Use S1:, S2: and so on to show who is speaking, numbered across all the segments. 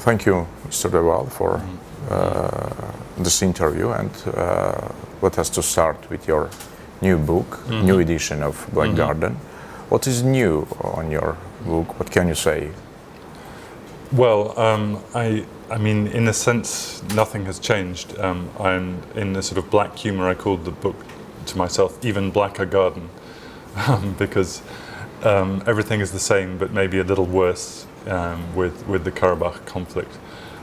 S1: Thank you, Mr. De Waal, for this interview, and let us to start with your new book, new edition of Black Garden. What is new on your book? What can you say?
S2: Well, I mean, in a sense, nothing has changed. I'm in the sort of black humor. I called the book to myself "Even Blacker Garden," because everything is the same, but maybe a little worse with the Karabakh conflict.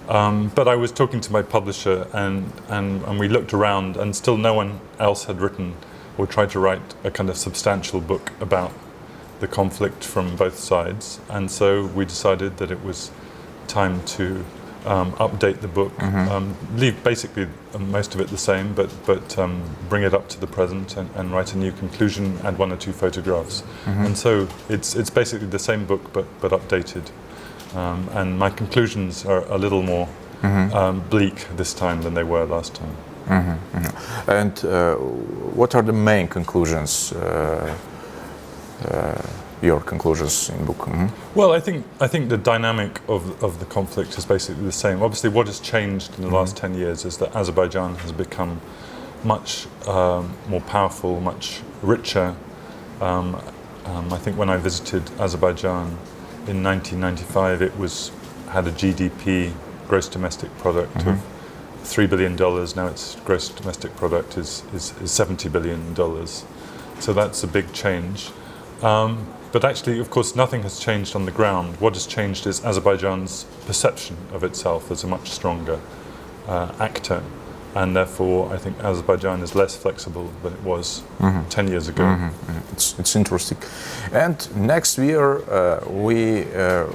S2: But I was talking to my publisher, and we looked around, and still no one else had written or tried to write a kind of substantial book about the conflict from both sides. And so we decided that it was time to update the book, leave basically most of it the same, but bring it up to the present and write a new conclusion, add one or two photographs. And so it's basically the same book, but updated. And my conclusions are a little more bleak this time than they were last time.
S1: And what are the main conclusions? Your conclusions in book?
S2: Well, I think the dynamic of the conflict is basically the same. Obviously, what has changed in the last 10 years is that Azerbaijan has become much more powerful, much richer. I think when I visited Azerbaijan in 1995, it had a GDP, gross domestic product, of $3 billion. Now its gross domestic product is $70 billion. So that's a big change. But actually, of course, nothing has changed on the ground. What has changed is Azerbaijan's perception of itself as a much stronger actor. And therefore, I think Azerbaijan is less flexible than it was 10 years ago.
S1: It's interesting. And next year, we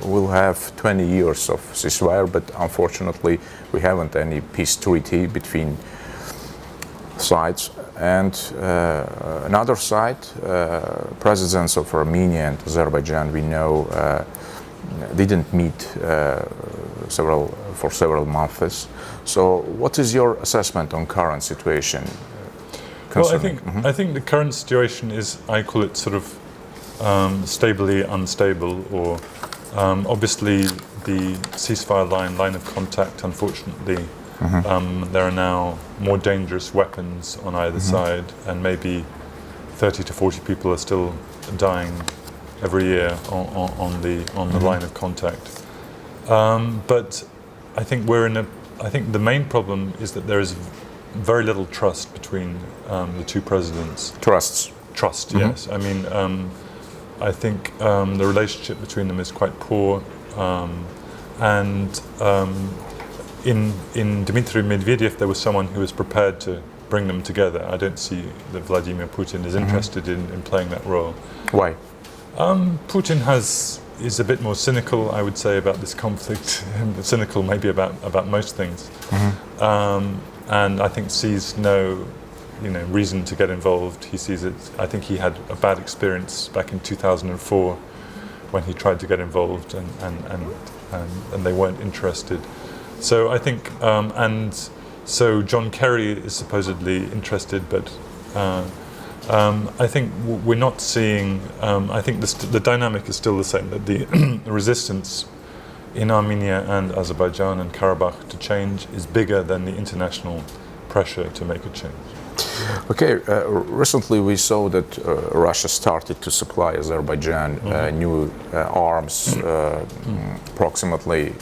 S1: will have 20 years of ceasefire, but unfortunately, we haven't any peace treaty between sides. And another side, presidents of Armenia and Azerbaijan, we know, didn't meet for several months. So, what is your assessment on current situation?
S2: Well, I think the current situation is, I call it sort of stably unstable, or obviously the ceasefire line of contact, unfortunately. There are now more dangerous weapons on either side, and maybe 30 to 40 people are still dying every year on the line of contact. But I think I think the main problem is that there is very little trust between the two presidents. Trust, yes. I mean, I think the relationship between them is quite poor, and in Dmitry Medvedev, there was someone who was prepared to bring them together. I don't see that Vladimir Putin is interested in playing that role.
S1: Why?
S2: Putin is a bit more cynical, I would say, about this conflict. Cynical maybe about most things, and I think sees no reason to get involved. He sees it. I think he had a bad experience back in 2004 when he tried to get involved, and they weren't interested. So I think, and so John Kerry is supposedly interested, but I think we're not seeing. I think the dynamic is still the same. That the resistance in Armenia and Azerbaijan and Karabakh to change is bigger than the international pressure to make a change.
S1: Okay, recently we saw that Russia started to supply Azerbaijan new arms, approximately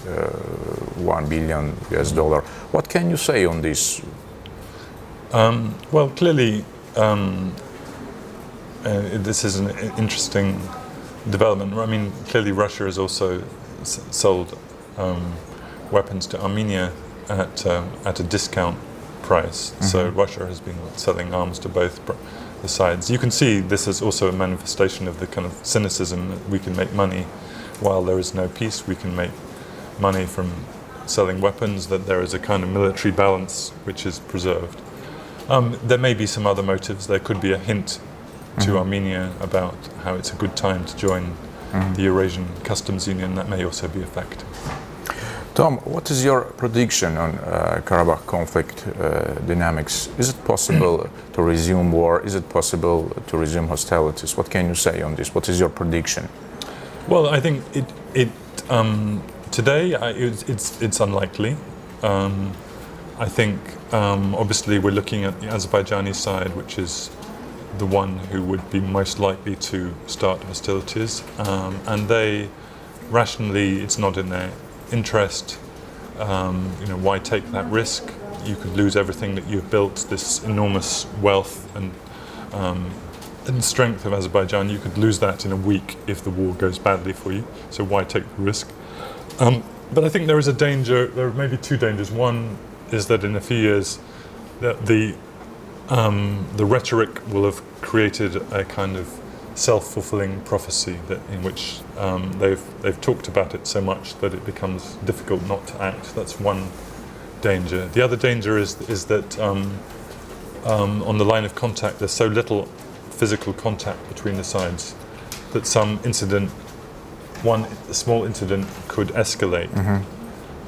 S1: $1 billion US. What can you say on this?
S2: Well, clearly, this is an interesting development. I mean, clearly Russia has also sold weapons to Armenia at a discount price. So Russia has been selling arms to both the sides. You can see this is also a manifestation of the kind of cynicism that we can make money while there is no peace. We can make money from selling weapons, that there is a kind of military balance which is preserved. There may be some other motives. There could be a hint to Armenia about how it's a good time to join the Eurasian Customs Union. That may also be a factor.
S1: Tom, what is your prediction on Karabakh conflict dynamics? Is it possible to resume war? Is it possible to resume hostilities? What can you say on this? What is your prediction?
S2: Well, I think Today, it's unlikely. I think obviously we're looking at the Azerbaijani side, which is the one who would be most likely to start hostilities, and they rationally, it's not in their interest. Why take that risk? You could lose everything that you've built, this enormous wealth and strength of Azerbaijan. You could lose that in a week if the war goes badly for you. So why take the risk? But I think there is a danger. There are maybe two dangers. One is that in a few years, that the rhetoric will have created a kind of self-fulfilling prophecy that in which they've talked about it so much that it becomes difficult not to act. That's one danger. The other danger is that on the line of contact, there's so little physical contact between the sides that some incident, one small incident, could escalate.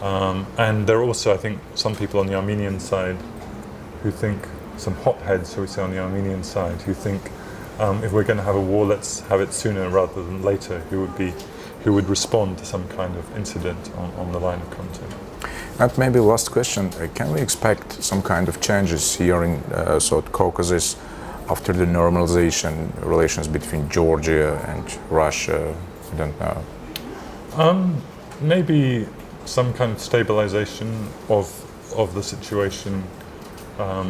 S2: And there are also, I think, some people on the Armenian side who think, some hotheads, shall we say, on the Armenian side, who think if we're going to have a war, let's have it sooner rather than later, who would respond to some kind of incident on the line of contact.
S1: And maybe last question, can we expect some kind of changes here in South Caucasus after the normalization relations between Georgia and Russia? I don't know.
S2: Maybe some kind of stabilization of the situation,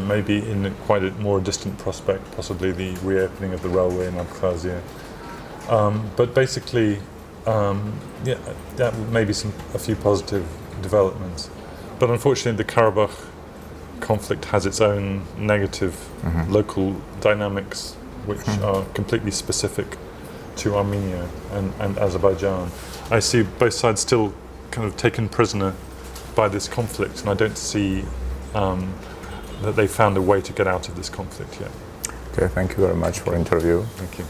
S2: maybe in quite a more distant prospect, possibly the reopening of the railway in Abkhazia. But basically, that maybe a few positive developments. But unfortunately, the Karabakh conflict has its own negative local dynamics, which are completely specific to Armenia and Azerbaijan. I see both sides still kind of taken prisoner by this conflict, and I don't see that they found a way to get out of this conflict yet.
S1: Okay, thank you very much for the interview.
S2: Thank you.